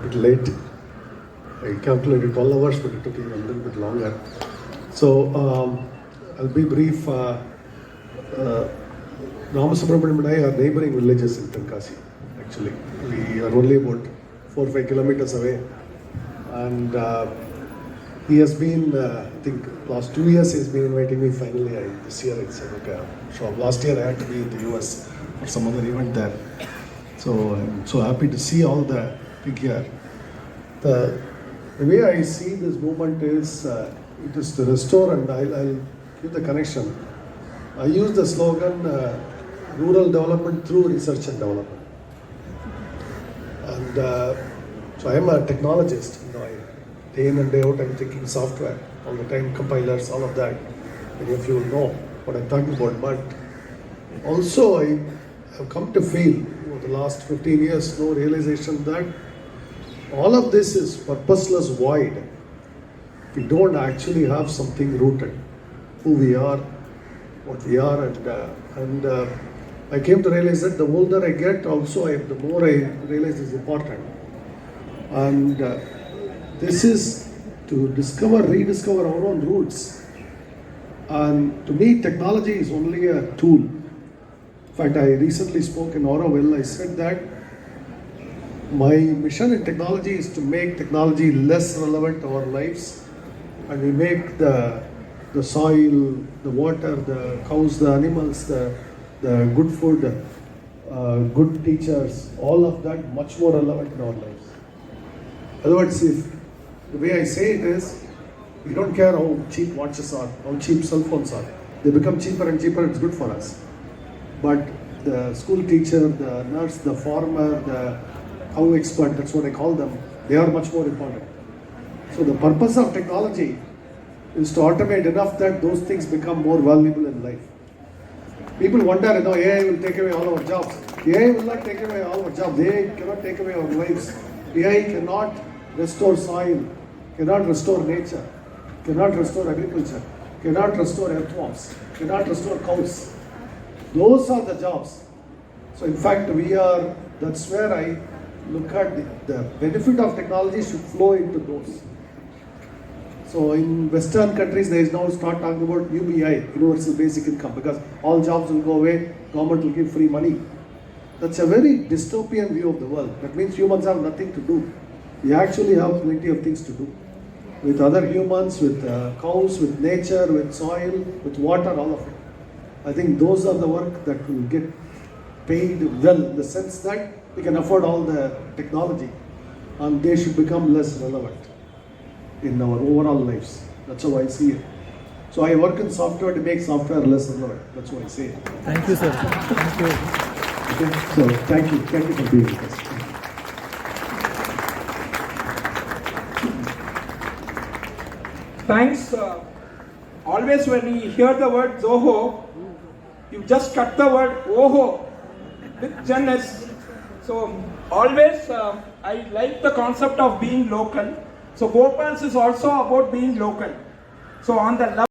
bit late. I calculated 12 hours, but it took even a little bit longer. So I'll be brief. Ramasubramaniam and I are neighboring villages in Tenkasi. Actually, we are only about 4 or 5 kilometers away, and he has been, I think, last 2 years he's been inviting me. Finally, this year I said, okay. So last year I had to be in the US for some other event there. So I'm so happy to see all the thing here. The way I see this movement is, it is to restore, and I'll give the connection. I use the slogan, rural development through research and development. And so I am a technologist. Day in and day out I'm thinking software all the time, compilers, all of that. Many of you will know what I'm talking about. But also I have come to feel over the last 15 years, no realization that all of this is purposeless void. We don't actually have something rooted, who we are, what we are, and I came to realize that the older I get, also the more I realize is important. And this is to rediscover our own roots. And to me, technology is only a tool. In fact, I recently spoke in Auroville. I said that my mission in technology is to make technology less relevant to our lives, and we make the soil, the water, the cows, the animals, the good food, good teachers, all of that much more relevant in our lives. Otherwise, if the way I say it is, we don't care how cheap watches are, how cheap cell phones are. They become cheaper and cheaper, it's good for us. But the school teacher, the nurse, the farmer, the cow expert, that's what I call them, they are much more important. So the purpose of technology is to automate enough that those things become more valuable in life. People wonder, AI will take away all our jobs. AI will not take away all our jobs. AI cannot take away our lives. AI cannot restore soil, cannot restore nature, cannot restore agriculture, cannot restore earthworms, cannot restore cows. Those are the jobs. So in fact, that's where I look at the benefit of technology should flow into those. So in Western countries, they now start talking about UBI, Universal Basic Income, because all jobs will go away, government will give free money. That's a very dystopian view of the world. That means humans have nothing to do. We actually have plenty of things to do. With other humans, with cows, with nature, with soil, with water, all of it. I think those are the work that will get paid well, in the sense that we can afford all the technology, and they should become less relevant in our overall lives. That's how I see it. So I work in software to make software less relevant. That's what I say. Thank you, sir. Thank you. Okay. So thank you for being with us. Thanks. Always when you hear the word Zoho, you just cut the word Oho with Gen-S. So always I like the concept of being local. So GoPals is also about being local. So on the